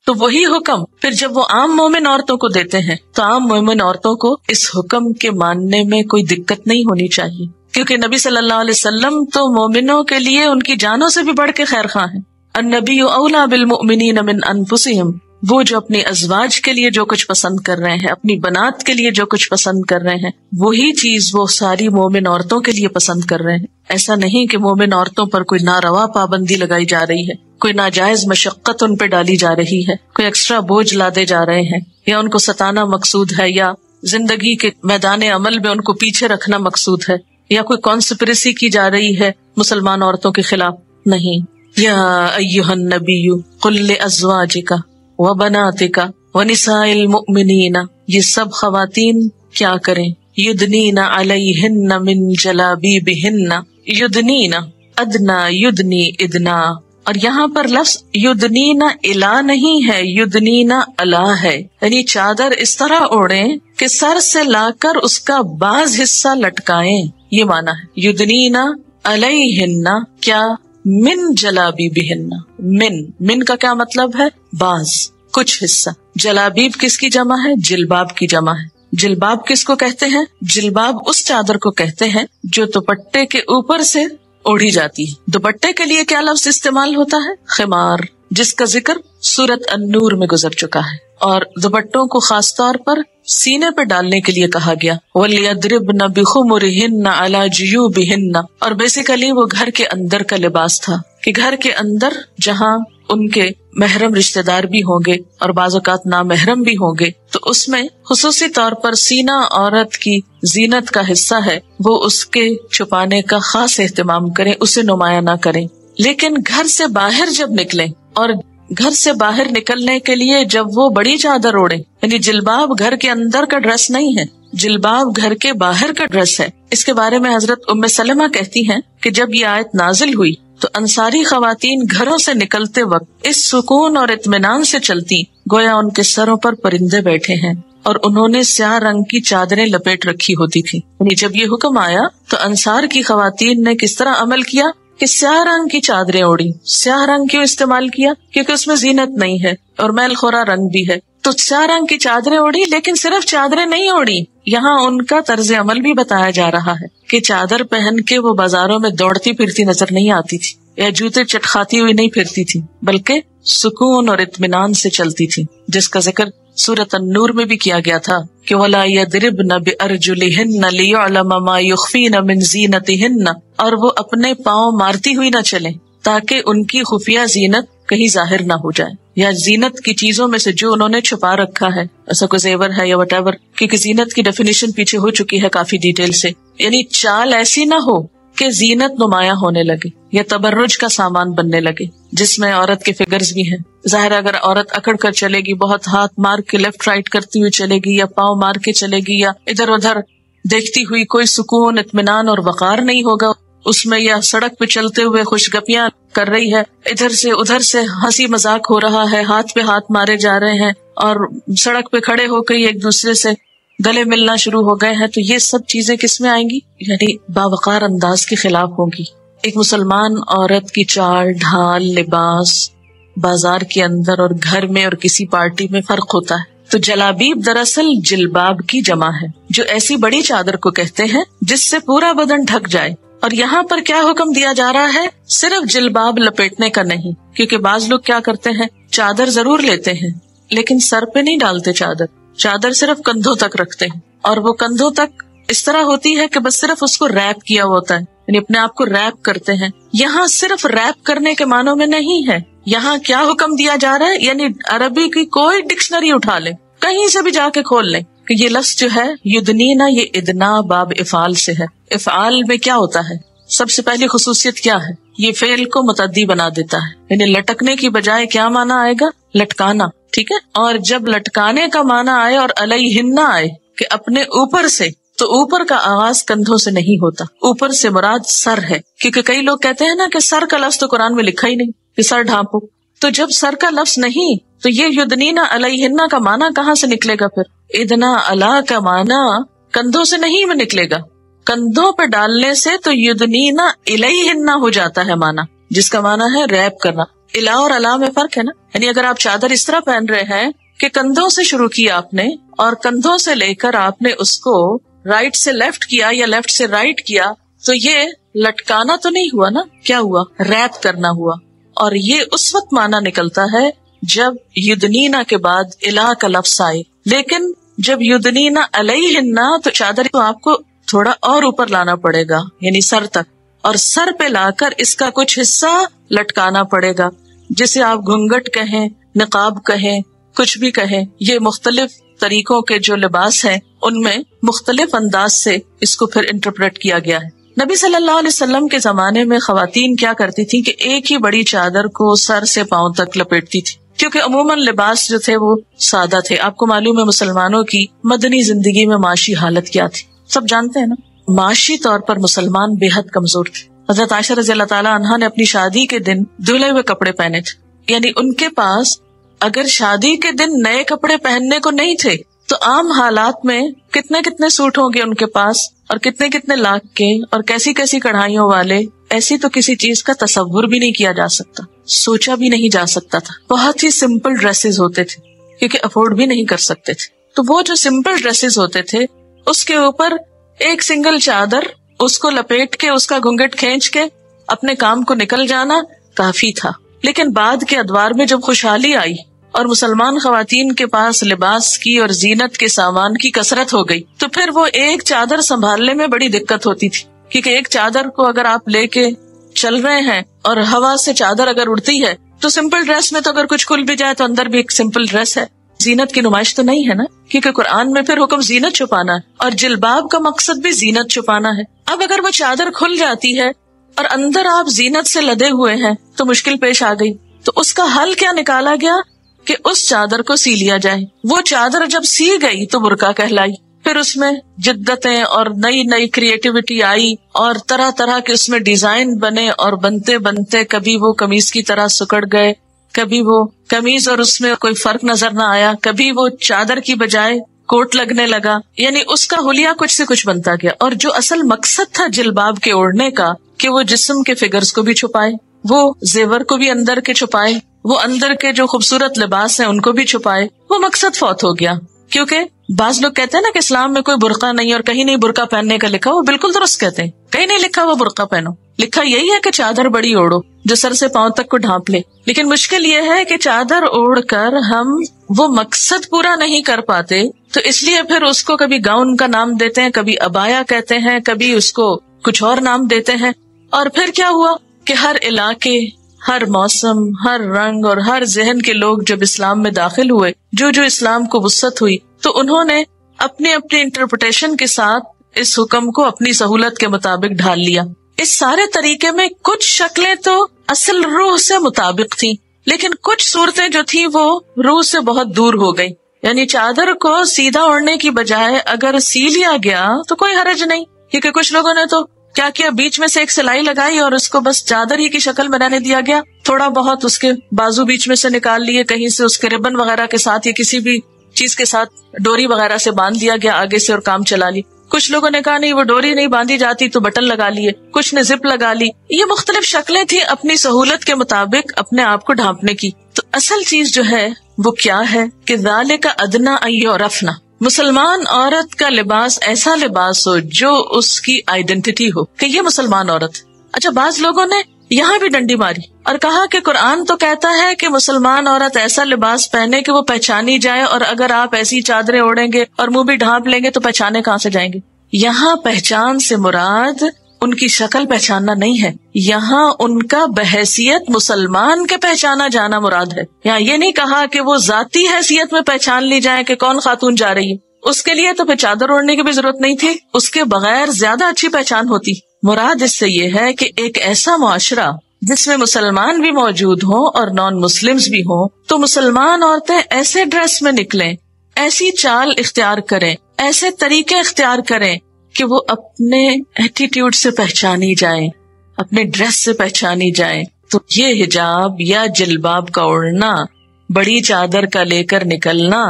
تو وہی حکم پھر جب وہ عام مومن عورتوں کو دیتے ہیں تو عام مومن عورتوں کو اس حکم کے ماننے میں کوئی دقت نہیں ہونی چاہیے، کیونکہ نبی صلی اللہ علیہ وسلم تو مومنوں کے لیے ان کی جانوں سے بھی بڑھ کے خیر خواہ ہیں. النبی اولیٰ بالمؤمنین من انفسہم، وہ جو اپنی ازواج کے لیے جو کچھ پسند کر رہے ہیں، اپنی بنات کے لیے جو کچھ پسند کر رہے ہیں، وہی چیز وہ ساری مومن عورتوں کے لیے پسند کر رہے ہیں. ایسا نہیں کہ مومن عورتوں پر کوئی ناروا پابندی لگائی جا رہی ہے، کوئی ناجائز مشقت ان پہ ڈالی جا رہی ہے، کوئی ایکسٹرا بوجھ لادے جا رہے ہیں، یا ان کو ستانا مقصود ہے، یا زندگی کے میدان عمل میں ان کو پیچھے رکھنا مقصود ہے، یا کوئی کانسپریسی کی جا رہی ہے مسلمان عورتوں کے خلاف. نہیں. یا ایھا النبی قل لازواجک وبناتک ونساء المؤمنین، یہ سب خواتین کیا کریں؟ یدنین علیہن من جلابیبہن، یدنین ادنا یدنی ادنا، اور یہاں پر لفظ یدنین الا نہیں ہے، یدنین الا ہے، یعنی چادر اس طرح اوڑھیں کہ سر سے لا کر اس کا بعض حصہ لٹکائیں، یہ معنی ہے. یدنین علیہن کیا؟ من جلابیبہن. من کا کیا مطلب ہے؟ بعض، کچھ حصہ. جلابیب کس کی جمع ہے؟ جلباب کی جمع ہے. جلباب کس کو کہتے ہیں؟ جلباب اس چادر کو کہتے ہیں جو دوپٹے کے اوپر سے اوڑھی جاتی ہے. دوپٹے کے لیے کیا لفظ استعمال ہوتا ہے؟ خمار، جس کا ذکر سورۃ النور میں گزر چکا ہے، اور دوپٹوں کو خاص طور پر سینے پہ ڈالنے کے لیے کہا گیا. وَلْيَضْرِبْنَ بِخُمُرِهِنَّ عَلَى جُيُوبِهِنَّ، اور بیسیکلی وہ گھر کے اندر کا لباس تھا، کہ گھر کے اندر جہاں ان کے محرم رشتہ دار بھی ہوں گے اور بعض اوقات نامحرم بھی ہوں گے، تو اس میں خصوصی طور پر سینہ عورت کی زینت کا حصہ ہے، وہ اس کے چھپانے کا خاص اہتمام کریں، اسے نمایاں نہ کریں. لیکن گھر سے باہر جب نکلیں، اور گھر سے باہر نکلنے کے لیے جب وہ بڑی چادر اوڑے، یعنی جلباب گھر کے اندر کا ڈریس نہیں ہے، جلباب گھر کے باہر کا ڈریس ہے. اس کے بارے میں حضرت ام سلمہ کہتی ہیں کہ جب یہ آیت نازل ہوئی تو انصاری خواتین گھروں سے نکلتے وقت اس سکون اور اطمینان سے چلتی گویا ان کے سروں پر پرندے بیٹھے ہیں، اور انہوں نے سیاہ رنگ کی چادریں لپیٹ رکھی ہوتی تھی. یعنی جب یہ حکم آیا تو انصار کی خواتین نے کس طرح عمل کیا کہ سیاہ رنگ کی چادریں اوڑی. سیاہ رنگ کیوں استعمال کیا؟ کیونکہ اس میں زینت نہیں ہے اور میل خورا رنگ بھی ہے، تو سیاہ رنگ کی چادریں اوڑی. لیکن صرف چادریں نہیں اوڑی، یہاں ان کا طرز عمل بھی بتایا جا رہا ہے کہ چادر پہن کے وہ بازاروں میں دوڑتی پھرتی نظر نہیں آتی تھی، یا جوتے چٹکھاتی ہوئی نہیں پھرتی تھی، بلکہ سکون اور اطمینان سے چلتی تھی، جس کا ذکر سورۃ النور میں بھی کیا گیا تھا کہ وَلَا يَضْرِبْنَ بِأَرْجُلِهِنَّ لِيُعْلَمَ مَا يُخْفِينَ مِنْ زِينَتِهِنَّ، اور وہ اپنے پاؤں مارتی ہوئی نہ چلیں تاکہ ان کی خفیہ زینت کہیں ظاہر نہ ہو جائے، یا زینت کی چیزوں میں سے جو انہوں نے چھپا رکھا ہے، ایسا کوئی زیور ہے یا وٹ ایور، کیونکہ زینت کی ڈیفینیشن پیچھے ہو چکی ہے کافی ڈیٹیل سے. یعنی چال ایسی نہ ہو کہ زینت نمایاں ہونے لگے یا تبرج کا سامان بننے لگے، جس میں عورت کے فگرز بھی ہیں. ظاہر اگر عورت اکڑ کر چلے گی، بہت ہاتھ مار کے لیفٹ رائٹ کرتی ہوئی چلے گی، یا پاؤں مار کے چلے گی، یا ادھر ادھر دیکھتی ہوئی، کوئی سکون، اطمینان اور وقار نہیں ہوگا اس میں، یا سڑک پہ چلتے ہوئے خوش گپیاں کر رہی ہے، ادھر سے ادھر سے ہنسی مذاق ہو رہا ہے، ہاتھ پہ ہاتھ مارے جا رہے ہیں، اور سڑک پہ کھڑے ہو کے ایک دوسرے سے گلے ملنا شروع ہو گئے ہیں، تو یہ سب چیزیں کس میں آئیں گی؟ یعنی باوقار انداز کے خلاف ہوں گی. ایک مسلمان عورت کی چال ڈھال، لباس بازار کے اندر اور گھر میں اور کسی پارٹی میں فرق ہوتا ہے. تو جلابیب دراصل جلباب کی جمع ہے، جو ایسی بڑی چادر کو کہتے ہیں جس سے پورا بدن ڈھک جائے. اور یہاں پر کیا حکم دیا جا رہا ہے؟ صرف جلباب لپیٹنے کا نہیں، کیونکہ بعض لوگ کیا کرتے ہیں، چادر ضرور لیتے ہیں لیکن سر پہ نہیں ڈالتے، چادر صرف کندھوں تک رکھتے ہیں، اور وہ کندھوں تک اس طرح ہوتی ہے کہ بس صرف اس کو ریپ کیا ہوتا ہے، یعنی اپنے آپ کو ریپ کرتے ہیں. یہاں صرف ریپ کرنے کے معنوں میں نہیں ہے، یہاں کیا حکم دیا جا رہا ہے، یعنی عربی کی کوئی ڈکشنری اٹھا لیں، کہیں سے بھی جا کے کھول لیں کہ یہ لفظ جو ہے یدنینا، یہ ادنا باب افعال سے ہے. افعال میں کیا ہوتا ہے؟ سب سے پہلی خصوصیت کیا ہے؟ یہ فعل کو متعدی بنا دیتا ہے، یعنی لٹکنے کی بجائے کیا معنی آئے گا؟ لٹکانا. ٹھیک ہے، اور جب لٹکانے کا معنی آئے اور علیہن آئے کہ اپنے اوپر سے، تو اوپر کا آغاز کندھوں سے نہیں ہوتا، اوپر سے مراد سر ہے. کیونکہ کئی لوگ کہتے ہیں نا کہ سر کا لفظ تو قرآن میں لکھا ہی نہیں کہ سر ڈھانپو، تو جب سر کا لفظ نہیں تو یہ یدنینا علیہن کا معنی کہاں سے نکلے گا؟ پھر ادنا علا کا معنی کندھوں سے نہیں میں نکلے گا، کندھوں پہ ڈالنے سے تو یدنینا الیہن ہو جاتا ہے معنی، جس کا معنی ہے ریپ کرنا. الا اور الا میں فرق ہے نا. یعنی اگر آپ چادر اس طرح پہن رہے ہیں کہ کندھوں سے شروع کیا آپ نے اور کندھوں سے لے کر آپ نے اس کو رائٹ سے لیفٹ کیا یا لیفٹ سے رائٹ کیا, تو یہ لٹکانا تو نہیں ہوا نا, کیا ہوا؟ ریپ کرنا ہوا. اور یہ اس وقت معنی نکلتا ہے جب یدنینا کے بعد الا کا لفظ آئے. لیکن جب یدنینا علیہن تو چادر کو آپ کو تھوڑا اور اوپر لانا پڑے گا, یعنی سر تک, اور سر پہ لا کر اس کا کچھ حصہ لٹکانا پڑے گا, جسے آپ گھنگھٹ کہیں, نقاب کہیں, کچھ بھی کہیں. یہ مختلف طریقوں کے جو لباس ہیں ان میں مختلف انداز سے اس کو پھر انٹرپریٹ کیا گیا ہے. نبی صلی اللہ علیہ وسلم کے زمانے میں خواتین کیا کرتی تھی کہ ایک ہی بڑی چادر کو سر سے پاؤں تک لپیٹتی تھی, کیونکہ عموماً لباس جو تھے وہ سادہ تھے. آپ کو معلوم ہے مسلمانوں کی مدنی زندگی میں معاشی حالت کیا تھی, سب جانتے ہیں نا. معاشی طور پر مسلمان بے حد کمزور تھے. حضرت عائشہ رضی اللہ تعالیٰ عنہا نے اپنی شادی کے دن دھلے ہوئے کپڑے پہنے تھے. یعنی ان کے پاس اگر شادی کے دن نئے کپڑے پہننے کو نہیں تھے تو عام حالات میں کتنے کتنے سوٹ ہوں گے ان کے پاس, اور کتنے کتنے لاکھ کے, اور کیسی کیسی کڑھائیوں والے. ایسی تو کسی چیز کا تصور بھی نہیں کیا جا سکتا, سوچا بھی نہیں جا سکتا تھا. بہت ہی سمپل ڈریسز ہوتے تھے کیونکہ افورڈ بھی نہیں کر سکتے تھے. تو وہ جو سمپل ڈریسز ہوتے تھے اس کے اوپر ایک سنگل چادر, اس کو لپیٹ کے, اس کا گھونگھٹ کھینچ کے اپنے کام کو نکل جانا کافی تھا. لیکن بعد کے ادوار میں جب خوشحالی آئی اور مسلمان خواتین کے پاس لباس کی اور زینت کے سامان کی کثرت ہو گئی, تو پھر وہ ایک چادر سنبھالنے میں بڑی دقت ہوتی تھی. کیونکہ ایک چادر کو اگر آپ لے کے چل رہے ہیں اور ہوا سے چادر اگر اڑتی ہے تو سمپل ڈریس میں تو اگر کچھ کھل بھی جائے تو اندر بھی ایک سمپل ڈریس ہے, زینت کی نمائش تو نہیں ہے نا. کیونکہ قرآن میں پھر حکم زینت چھپانا ہے, اور جلباب کا مقصد بھی زینت چھپانا ہے. اب اگر وہ چادر کھل جاتی ہے اور اندر آپ زینت سے لدے ہوئے ہیں تو مشکل پیش آ گئی. تو اس کا حل کیا نکالا گیا کہ اس چادر کو سی لیا جائے. وہ چادر جب سی گئی تو برقع کہلائی. پھر اس میں جدتیں اور نئی نئی کریٹیوٹی آئی, اور طرح طرح کے اس میں ڈیزائن بنے, اور بنتے بنتے کبھی وہ قمیض کی طرح سکڑ گئے, کبھی وہ قمیض اور اس میں کوئی فرق نظر نہ آیا, کبھی وہ چادر کی بجائے کوٹ لگنے لگا. یعنی اس کا حلیہ کچھ سے کچھ بنتا گیا. اور جو اصل مقصد تھا جلباب کے اوڑھنے کا کہ وہ جسم کے فگرز کو بھی چھپائے, وہ زیور کو بھی اندر کے چھپائے, وہ اندر کے جو خوبصورت لباس ہیں ان کو بھی چھپائے, وہ مقصد فوت ہو گیا. کیونکہ بعض لوگ کہتے ہیں نا کہ اسلام میں کوئی برقع نہیں اور کہیں نہیں برقع پہننے کا لکھا. وہ بالکل درست کہتے ہیں, کہیں نہیں لکھا وہ برقع پہنو, لکھا یہی ہے کہ چادر بڑی اوڑھو جو سر سے پاؤں تک کو ڈھانپ لے. لیکن مشکل یہ ہے کہ چادر اوڑھ کر ہم وہ مقصد پورا نہیں کر پاتے, تو اس لیے پھر اس کو کبھی گاؤن کا نام دیتے ہیں, کبھی ابایا کہتے ہیں, کبھی اس کو کچھ اور نام دیتے ہیں. اور پھر کیا ہوا کہ ہر علاقے, ہر موسم, ہر رنگ اور ہر ذہن کے لوگ جب اسلام میں داخل ہوئے, جو اسلام کو وسعت ہوئی, تو انہوں نے اپنی اپنی انٹرپریٹیشن کے ساتھ اس حکم کو اپنی سہولت کے مطابق ڈھال لیا. اس سارے طریقے میں کچھ شکلیں تو اصل روح سے مطابق تھیں, لیکن کچھ صورتیں جو تھیں وہ روح سے بہت دور ہو گئی. یعنی چادر کو سیدھا اوڑھنے کی بجائے اگر سی لیا گیا تو کوئی حرج نہیں, کیونکہ کچھ لوگوں نے تو کیا کیا, بیچ میں سے ایک سلائی لگائی اور اس کو بس چادر ہی کی شکل میں رہنے دیا گیا. تھوڑا بہت اس کے بازو بیچ میں سے نکال لیے, کہیں سے اس کے ربن وغیرہ کے ساتھ یا کسی بھی چیز کے ساتھ ڈوری وغیرہ سے باندھ دیا گیا آگے سے اور کام چلا لی. کچھ لوگوں نے کہا نہیں وہ ڈوری نہیں باندھی جاتی تو بٹن لگا لیے, کچھ نے زپ لگا لی. یہ مختلف شکلیں تھی اپنی سہولت کے مطابق اپنے آپ کو ڈھانپنے کی. تو اصل چیز جو ہے وہ کیا ہے کہ ذالک ادنیٰ ان یعرفن, مسلمان عورت کا لباس ایسا لباس ہو جو اس کی آئیڈینٹی ہو کہ یہ مسلمان عورت. اچھا, بعض لوگوں نے یہاں بھی ڈنڈی ماری اور کہا کہ قرآن تو کہتا ہے کہ مسلمان عورت ایسا لباس پہنے کہ وہ پہچانی جائے, اور اگر آپ ایسی چادریں اوڑھیں گے اور منہ بھی ڈھانپ لیں گے تو پہچانے کہاں سے جائیں گے. یہاں پہچان سے مراد ان کی شکل پہچاننا نہیں ہے, یہاں ان کا بحیثیت مسلمان کے پہچانا جانا مراد ہے. یہاں یہ نہیں کہا کہ وہ ذاتی حیثیت میں پہچان لی جائے کہ کون خاتون جا رہی ہے. اس کے لیے تو پھر چادر اوڑھنے کی بھی ضرورت نہیں تھی, اس کے بغیر زیادہ اچھی پہچان ہوتی. مراد اس سے یہ ہے کہ ایک ایسا معاشرہ جس میں مسلمان بھی موجود ہوں اور نان مسلمز بھی ہوں, تو مسلمان عورتیں ایسے ڈریس میں نکلیں, ایسی چال اختیار کریں, ایسے طریقے اختیار کریں کہ وہ اپنے ایٹیٹیوڈ سے پہچانی جائیں, اپنے ڈریس سے پہچانی جائیں. تو یہ حجاب یا جلباب کا اوڑھنا, بڑی چادر کا لے کر نکلنا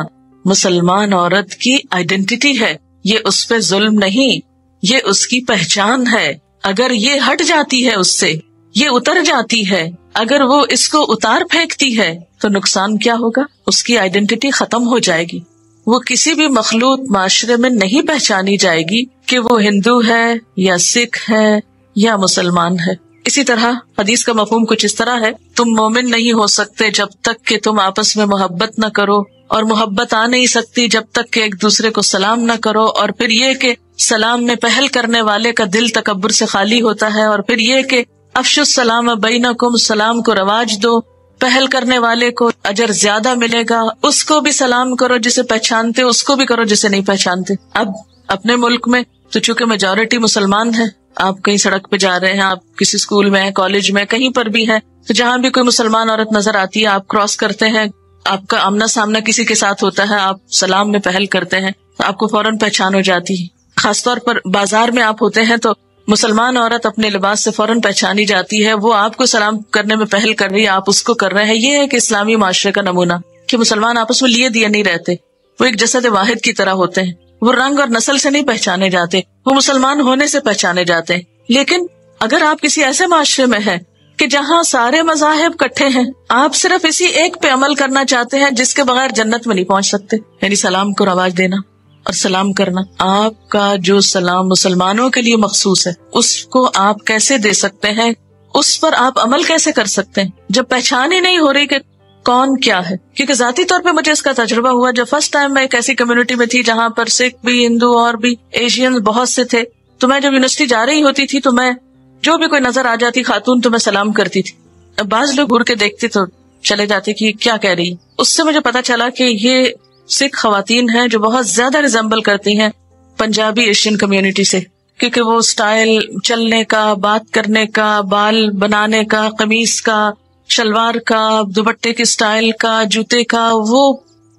مسلمان عورت کی آئیڈینٹی ہے. یہ اس پہ ظلم نہیں, یہ اس کی پہچان ہے. اگر یہ ہٹ جاتی ہے اس سے یہ اتر جاتی ہے، اگر وہ اس کو اتار پھینکتی ہے تو نقصان کیا ہوگا؟ اس کی آئیڈینٹی ختم ہو جائے گی، وہ کسی بھی مخلوط معاشرے میں نہیں پہچانی جائے گی کہ وہ ہندو ہے یا سکھ ہے یا مسلمان ہے۔ اسی طرح حدیث کا مفہوم کچھ اس طرح ہے، تم مومن نہیں ہو سکتے جب تک کہ تم آپس میں محبت نہ کرو، اور محبت آ نہیں سکتی جب تک کہ ایک دوسرے کو سلام نہ کرو، اور پھر یہ کہ سلام میں پہل کرنے والے کا دل تکبر سے خالی ہوتا ہے، اور پھر یہ کہ افشوا السلام بینکم، سلام کو رواج دو، پہل کرنے والے کو اجر زیادہ ملے گا، اس کو بھی سلام کرو جسے پہچانتے، اس کو بھی کرو جسے نہیں پہچانتے۔ اب اپنے ملک میں تو چونکہ میجورٹی مسلمان ہے، آپ کہیں سڑک پہ جا رہے ہیں، آپ کسی اسکول میں، کالج میں، کہیں پر بھی ہیں، تو جہاں بھی کوئی مسلمان عورت نظر آتی ہے، آپ کراس کرتے ہیں، آپ کا آمنا سامنا کسی کے ساتھ ہوتا ہے، آپ سلام میں پہل کرتے ہیں تو آپ کو فوراً پہچان ہو جاتی ہے۔ خاص طور پر بازار میں آپ ہوتے ہیں تو مسلمان عورت اپنے لباس سے فوراً پہچانی جاتی ہے، وہ آپ کو سلام کرنے میں پہل کر رہی ہے، آپ اس کو کر رہے ہیں۔ یہ ہے کہ اسلامی معاشرے کا نمونہ کہ مسلمان آپس میں لیے دیے نہیں رہتے، وہ ایک جسد واحد کی طرح ہوتے ہیں، وہ رنگ اور نسل سے نہیں پہچانے جاتے، وہ مسلمان ہونے سے پہچانے جاتے ہیں۔ لیکن اگر آپ کسی ایسے معاشرے میں ہیں کہ جہاں سارے مذاہب کٹھے ہیں، آپ صرف اسی ایک پہ عمل کرنا چاہتے ہیں جس کے بغیر جنت میں نہیں پہنچ سکتے، یعنی سلام کو رواج دینا اور سلام کرنا، آپ کا جو سلام مسلمانوں کے لیے مخصوص ہے اس کو آپ کیسے دے سکتے ہیں، اس پر آپ عمل کیسے کر سکتے ہیں جب پہچان ہی نہیں ہو رہی کہ کون کیا ہے؟ کیونکہ ذاتی طور پہ مجھے اس کا تجربہ ہوا جب فرسٹ ٹائم میں ایک ایسی کمیونٹی میں تھی جہاں پر سکھ بھی، ہندو اور بھی ایشین بہت سے تھے، تو میں جب یونیورسٹی جا رہی ہوتی تھی تو میں جو بھی کوئی نظر آ جاتی خاتون تو میں سلام کرتی تھی۔ اب بعض لوگ گھور کے دیکھتے تو چلے جاتے کہ کیا کہہ رہی، اس سے مجھے پتا چلا کہ یہ سکھ خواتین ہیں جو بہت زیادہ ریزمبل کرتی ہیں پنجابی ایشین کمیونٹی سے، کیونکہ وہ سٹائل چلنے کا، بات کرنے کا، بال بنانے کا، قمیص کا، شلوار کا، دوپٹے کے سٹائل کا، جوتے کا، وہ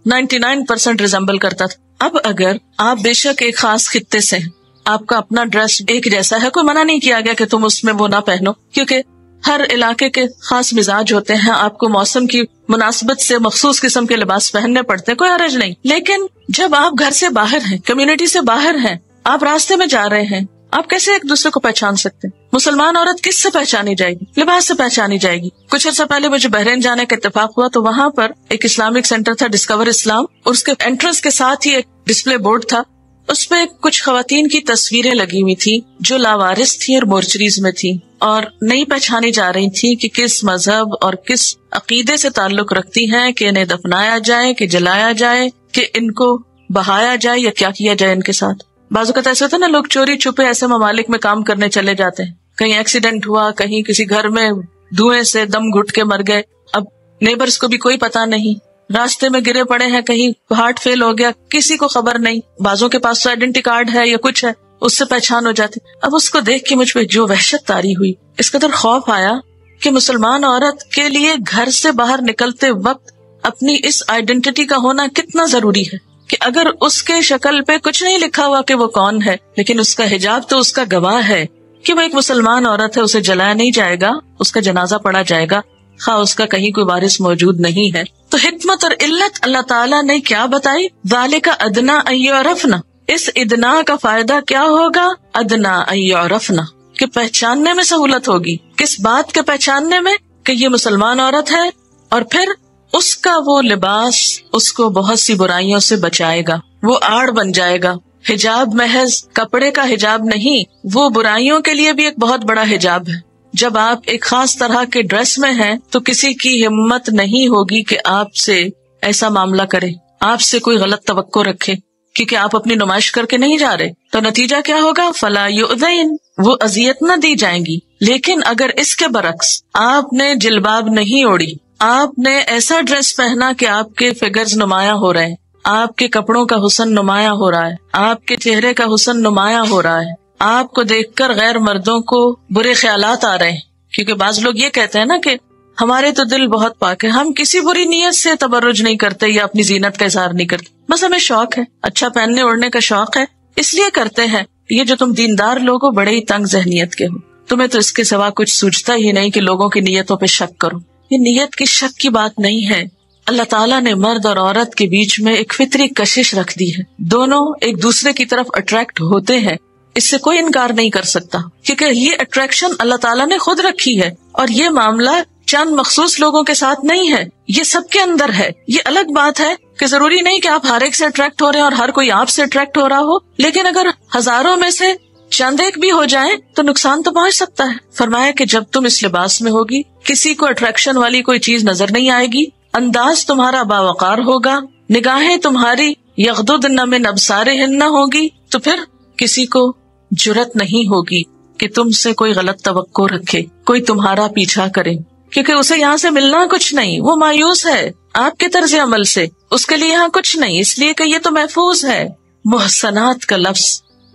99% ریزمبل کرتا تھا۔ اب اگر آپ بے شک ایک خاص خطے سے ہیں، آپ کا اپنا ڈریس ایک جیسا ہے، کوئی منع نہیں کیا گیا کہ تم اس میں وہ نہ پہنو، کیونکہ ہر علاقے کے خاص مزاج ہوتے ہیں، آپ کو موسم کی مناسبت سے مخصوص قسم کے لباس پہننے پڑتے ہیں، کوئی حرج نہیں۔ لیکن جب آپ گھر سے باہر ہیں، کمیونٹی سے باہر ہیں، آپ راستے میں جا رہے ہیں، آپ کیسے ایک دوسرے کو پہچان سکتے ہیں؟ مسلمان عورت کس سے پہچانی جائے گی؟ لباس سے پہچانی جائے گی۔ کچھ عرصہ پہلے مجھے بحرین جانے کا اتفاق ہوا تو وہاں پر ایک اسلامک سینٹر تھا، ڈسکور اسلام، اور اس کے انٹرنس کے ساتھ ہی ایک ڈسپلے بورڈ تھا، اس پہ کچھ خواتین کی تصویریں لگی ہوئی تھی جو لاوارث تھی اور مورچریز میں تھی، اور نہیں پہچانی جا رہی تھی کہ کس مذہب اور کس عقیدے سے تعلق رکھتی ہیں، کہ انہیں دفنایا جائے، کہ جلایا جائے، کہ ان کو بہایا جائے یا کیا کیا جائے ان کے ساتھ۔ بعض اوقات ایسا ہوتا ہے نا، لوگ چوری چھپے ایسے ممالک میں کام کرنے چلے جاتے ہیں، کہیں ایکسیڈنٹ ہوا، کہیں کسی گھر میں دھوئیں سے دم گھٹ کے مر گئے، اب نیبرز کو بھی کوئی پتا نہیں، راستے میں گرے پڑے ہیں، کہیں ہارٹ فیل ہو گیا، کسی کو خبر نہیں، بعضوں کے پاس تو آئیڈینٹی کارڈ ہے یا کچھ ہے، اس سے پہچان ہو جاتی۔ اب اس کو دیکھ کے مجھ پہ جو وحشت طاری ہوئی، اس قدر خوف آیا کہ مسلمان عورت کے لیے گھر سے باہر نکلتے وقت اپنی اس آئیڈینٹی کا ہونا کتنا ضروری ہے، کہ اگر اس کے شکل پہ کچھ نہیں لکھا ہوا کہ وہ کون ہے، لیکن اس کا حجاب تو اس کا گواہ ہے کہ وہ ایک مسلمان عورت ہے، اسے جلایا نہیں جائے گا، اس کا جنازہ پڑھا جائے گا، خواہ اس کا کہیں کوئی وارث موجود نہیں ہے۔ تو حکمت اور علت اللہ تعالیٰ نے کیا بتائی؟ ذالک ادنا ان یعرفنا، اس ادنا کا فائدہ کیا ہوگا؟ ادنا ان یعرفنا، کہ پہچاننے میں سہولت ہوگی۔ کس بات کے پہچاننے میں؟ کہ یہ مسلمان عورت ہے، اور پھر اس کا وہ لباس اس کو بہت سی برائیوں سے بچائے گا، وہ آڑ بن جائے گا۔ حجاب محض کپڑے کا حجاب نہیں، وہ برائیوں کے لیے بھی ایک بہت بڑا حجاب ہے۔ جب آپ ایک خاص طرح کے ڈریس میں ہیں تو کسی کی ہمت نہیں ہوگی کہ آپ سے ایسا معاملہ کرے، آپ سے کوئی غلط توقع رکھے، کیونکہ آپ اپنی نمائش کر کے نہیں جا رہے۔ تو نتیجہ کیا ہوگا؟ فلا یؤذین، وہ اذیت نہ دی جائیں گی۔ لیکن اگر اس کے برعکس آپ نے جلباب نہیں اوڑھی، آپ نے ایسا ڈریس پہنا کہ آپ کے فگرز نمایاں ہو رہے ہیں، آپ کے کپڑوں کا حسن نمایاں ہو رہا ہے، آپ کے چہرے کا حسن نمایاں ہو رہا ہے، آپ کو دیکھ کر غیر مردوں کو برے خیالات آ رہے ہیں، کیونکہ بعض لوگ یہ کہتے ہیں نا کہ ہمارے تو دل بہت پاک ہے، ہم کسی بری نیت سے تبرج نہیں کرتے یا اپنی زینت کا اظہار نہیں کرتے، بس ہمیں شوق ہے، اچھا پہننے اوڑھنے کا شوق ہے، اس لیے کرتے ہیں۔ یہ جو تم دیندار لوگ ہو بڑے ہی تنگ ذہنیت کے ہو، تمہیں تو اس کے سوا کچھ سوچتا ہی نہیں کہ لوگوں کی نیتوں پہ شک کرو۔ یہ نیت کی شک کی بات نہیں ہے، اللہ تعالیٰ نے مرد اور عورت کے بیچ میں ایک فطری کشش رکھ دی ہے، دونوں ایک دوسرے کی طرف اٹریکٹ ہوتے ہیں، اس سے کوئی انکار نہیں کر سکتا، کیونکہ یہ اٹریکشن اللہ تعالیٰ نے خود رکھی ہے، اور یہ معاملہ چند مخصوص لوگوں کے ساتھ نہیں ہے، یہ سب کے اندر ہے۔ یہ الگ بات ہے کہ ضروری نہیں کہ آپ ہر ایک سے اٹریکٹ ہو رہے ہیں اور ہر کوئی آپ سے اٹریکٹ ہو رہا ہو، لیکن اگر ہزاروں میں سے چند ایک بھی ہو جائیں تو نقصان تو پہنچ سکتا ہے۔ فرمایا کہ جب تم اس لباس میں ہوگی، کسی کو اٹریکشن والی کوئی چیز نظر نہیں آئے گی، انداز تمہارا باوقار ہوگا، نگاہیں تمہاری یغضضن من ابصارہن ہوگی، تو پھر کسی کو جرأت نہیں ہوگی کہ تم سے کوئی غلط توقع رکھے، کوئی تمہارا پیچھا کرے، کیونکہ اسے یہاں سے ملنا کچھ نہیں، وہ مایوس ہے آپ کے طرز عمل سے، اس کے لیے یہاں کچھ نہیں، اس لیے کہ یہ تو محفوظ ہے۔ محسنات کا لفظ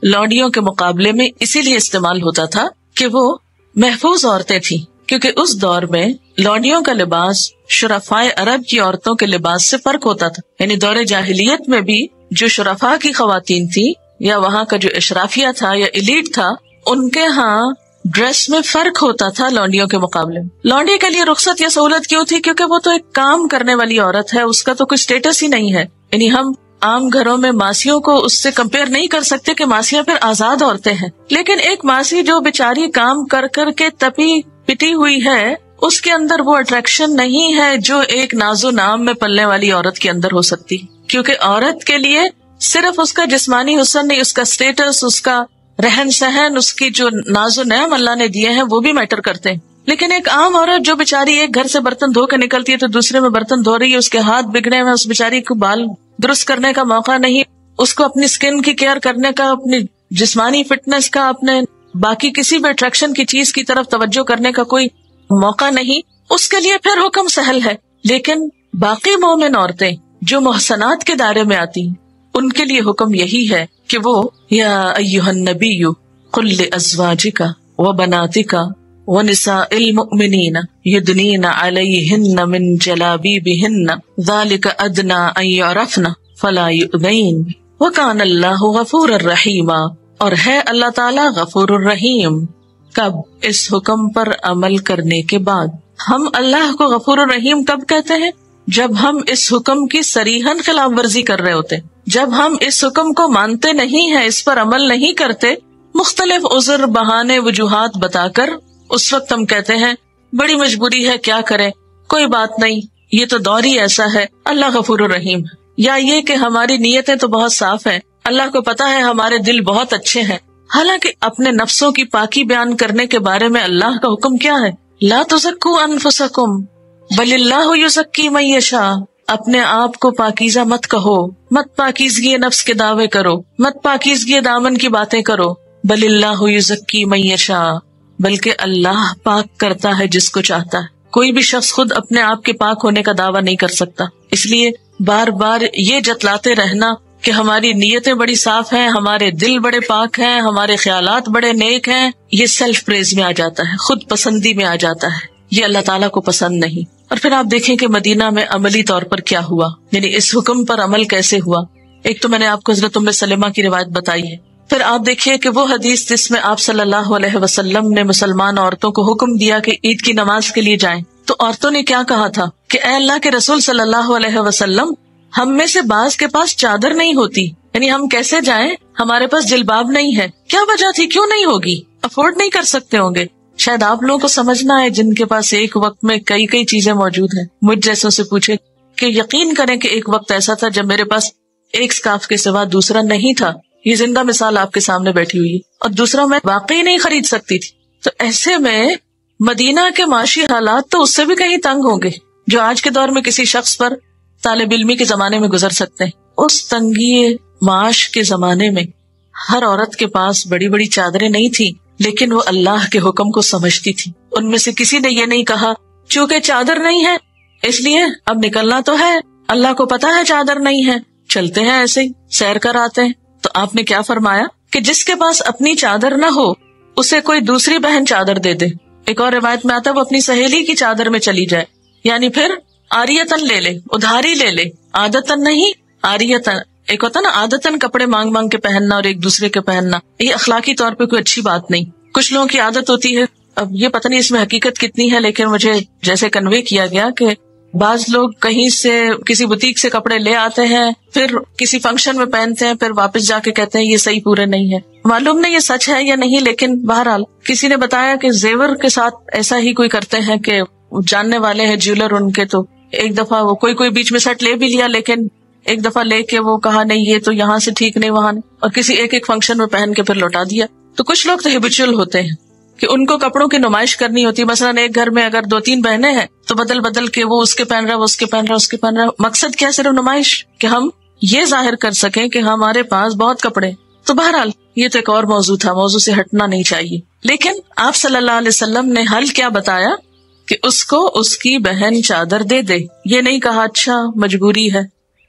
لونڈیوں کے مقابلے میں اسی لیے استعمال ہوتا تھا کہ وہ محفوظ عورتیں تھیں، کیونکہ اس دور میں لونڈیوں کا لباس شرفائے عرب کی عورتوں کے لباس سے فرق ہوتا تھا، یعنی دور جاہلیت میں بھی جو شرفا کی خواتین تھی یا وہاں کا جو اشرافیہ تھا یا ایلیٹ تھا، ان کے ہاں ڈریس میں فرق ہوتا تھا لونڈیوں کے مقابلے میں۔ لونڈی کے لیے رخصت یا سہولت کیوں تھی؟ کیونکہ وہ تو ایک کام کرنے والی عورت ہے، اس کا تو کوئی اسٹیٹس ہی نہیں ہے، یعنی ہم عام گھروں میں ماسیوں کو اس سے کمپیئر نہیں کر سکتے کہ ماسیاں پھر آزاد عورتیں ہیں، لیکن ایک ماسی جو بیچاری کام کر کر کے تپی پٹی ہوئی ہے، اس کے اندر وہ اٹریکشن نہیں ہے جو ایک ناز و نام میں پلنے والی عورت کے اندر ہو سکتی، کیونکہ عورت کے لیے صرف اس کا جسمانی حسن نہیں، اس کا اسٹیٹس، اس کا رہن سہن، اس کی جو ناز و نعم اللہ نے دیے ہیں وہ بھی میٹر کرتے ہیں۔ لیکن ایک عام عورت جو بیچاری ایک گھر سے برتن دھو کے نکلتی ہے تو دوسرے میں برتن دھو رہی ہے، اس کے ہاتھ بگڑے ہوئے، اس بیچاری کو بال درست کرنے کا موقع نہیں، اس کو اپنی سکن کی کیئر کرنے کا، اپنی جسمانی فٹنس کا، اپنے باقی کسی بھی اٹریکشن کی چیز کی طرف توجہ کرنے کا کوئی موقع نہیں، اس کے لیے پھر حکم سہل ہے۔ لیکن باقی مومن عورتیں جو محسنات کے دائرے میں آتی ہیں، ان کے لیے حکم یہی ہے کہ وہ یا ایھا النبی قل لازواجک وبناتک ونساء المؤمنین یدنین علیہن من جلابیبہن ذلک ادنی ان یعرفن فلا یؤذین وکان اللہ غفورا رحیما، اور ہے اللہ تعالی غفور الرحیم۔ کب؟ اس حکم پر عمل کرنے کے بعد۔ ہم اللہ کو غفور الرحیم کب کہتے ہیں؟ جب ہم اس حکم کی صریحاً خلاف ورزی کر رہے ہوتے، جب ہم اس حکم کو مانتے نہیں ہیں، اس پر عمل نہیں کرتے، مختلف عذر، بہانے، وجوہات بتا کر اس وقت ہم کہتے ہیں بڑی مجبوری ہے، کیا کریں، کوئی بات نہیں، یہ تو دور ہی ایسا ہے، اللہ غفور الرحیم ہے، یا یہ کہ ہماری نیتیں تو بہت صاف ہیں، اللہ کو پتا ہے ہمارے دل بہت اچھے ہیں۔ حالانکہ اپنے نفسوں کی پاکی بیان کرنے کے بارے میں اللہ کا حکم کیا ہے؟ لا تزکوا انفسکم بل اللہ یزکی من یشاء، اپنے آپ کو پاکیزہ مت کہو، مت پاکیزگی نفس کے دعوے کرو، مت پاکیزگی دامن کی باتیں کرو، بل اللہ یزکی من یشاء، بلکہ اللہ پاک کرتا ہے جس کو چاہتا ہے۔ کوئی بھی شخص خود اپنے آپ کے پاک ہونے کا دعویٰ نہیں کر سکتا، اس لیے بار بار یہ جتلاتے رہنا کہ ہماری نیتیں بڑی صاف ہیں، ہمارے دل بڑے پاک ہیں، ہمارے خیالات بڑے نیک ہیں، یہ سیلف پریز میں آ جاتا ہے، خود پسندی میں آ جاتا ہے، یہ اللہ تعالیٰ کو پسند نہیں۔ اور پھر آپ دیکھیں کہ مدینہ میں عملی طور پر کیا ہوا، یعنی اس حکم پر عمل کیسے ہوا۔ ایک تو میں نے آپ کو حضرت ام سلمہ کی روایت بتائی ہے، پھر آپ دیکھیے کہ وہ حدیث جس میں آپ صلی اللہ علیہ وسلم نے مسلمان عورتوں کو حکم دیا کہ عید کی نماز کے لیے جائیں، تو عورتوں نے کیا کہا تھا کہ اے اللہ کے رسول صلی اللہ علیہ وسلم، ہم میں سے بعض کے پاس چادر نہیں ہوتی، یعنی ہم کیسے جائیں، ہمارے پاس جلباب نہیں ہے۔ کیا وجہ تھی؟ کیوں نہیں ہوگی؟ افورڈ نہیں کر سکتے ہوں گے۔ شاید آپ لوگوں کو سمجھنا ہے جن کے پاس ایک وقت میں کئی چیزیں موجود ہیں، مجھ جیسوں سے پوچھے کہ یقین کریں کہ ایک وقت ایسا تھا جب میرے پاس ایک سکارف کے سوا دوسرا نہیں تھا، یہ زندہ مثال آپ کے سامنے بیٹھی ہوئی ہے، اور دوسرا میں واقعی نہیں خرید سکتی تھی۔ تو ایسے میں مدینہ کے معاشی حالات تو اس سے بھی کہیں تنگ ہوں گے جو آج کے دور میں کسی شخص پر طالب علمی کے زمانے میں گزر سکتے ہیں۔ اس تنگی معاش کے زمانے میں ہر عورت کے پاس بڑی بڑی چادریں نہیں تھی، لیکن وہ اللہ کے حکم کو سمجھتی تھی۔ ان میں سے کسی نے یہ نہیں کہا چونکہ چادر نہیں ہے اس لیے اب نکلنا تو ہے، اللہ کو پتا ہے چادر نہیں ہے، چلتے ہیں ایسے ہی سیر کر آتے ہیں۔ تو آپ نے کیا فرمایا کہ جس کے پاس اپنی چادر نہ ہو اسے کوئی دوسری بہن چادر دے دے۔ ایک اور روایت میں آتا ہے وہ اپنی سہیلی کی چادر میں چلی جائے، یعنی پھر عاریتن لے لے، ادھاری لے لے، عادتن نہیں، عاریتن۔ ایک ہوتا نا عادتن کپڑے مانگ مانگ کے پہننا اور ایک دوسرے کے پہننا، یہ اخلاقی طور پہ کوئی اچھی بات نہیں۔ کچھ لوگوں کی عادت ہوتی ہے، اب یہ پتہ نہیں اس میں حقیقت کتنی ہے، لیکن مجھے جیسے کنوے کیا گیا کہ بعض لوگ کہیں سے کسی بوتیک سے کپڑے لے آتے ہیں، پھر کسی فنکشن میں پہنتے ہیں، پھر واپس جا کے کہتے ہیں یہ صحیح پورے نہیں ہے. معلوم نہیں یہ سچ ہے یا نہیں، لیکن بہرحال کسی نے بتایا کہ زیور کے ساتھ ایسا ہی کوئی کرتے ہیں کہ جاننے والے ہیں جیولر ان کے، تو ایک دفعہ وہ کوئی بیچ میں سیٹ لے بھی لیا، لیکن ایک دفعہ لے کے وہ کہا نہیں یہ تو یہاں سے ٹھیک نہیں وہاں نہیں، اور کسی ایک فنکشن میں پہن کے پھر لوٹا دیا. تو کچھ لوگ تو ہیبیچول ہوتے ہیں کہ ان کو کپڑوں کی نمائش کرنی ہوتی ہے. مثلاً ایک گھر میں اگر 2-3 بہنیں ہیں تو بدل بدل کے وہ اس کے پہن رہا، وہ اس کے پہن رہا، اس کے پہن رہا. مقصد کیا؟ صرف نمائش، کہ ہم یہ ظاہر کر سکیں کہ ہمارے پاس بہت کپڑے. تو بہرحال یہ تو ایک اور موضوع تھا، موضوع سے ہٹنا نہیں چاہیے. لیکن آپ صلی اللہ علیہ وسلم نے حل کیا بتایا کہ اس کو اس کی بہن چادر دے دے. یہ نہیں کہا اچھا مجبوری ہے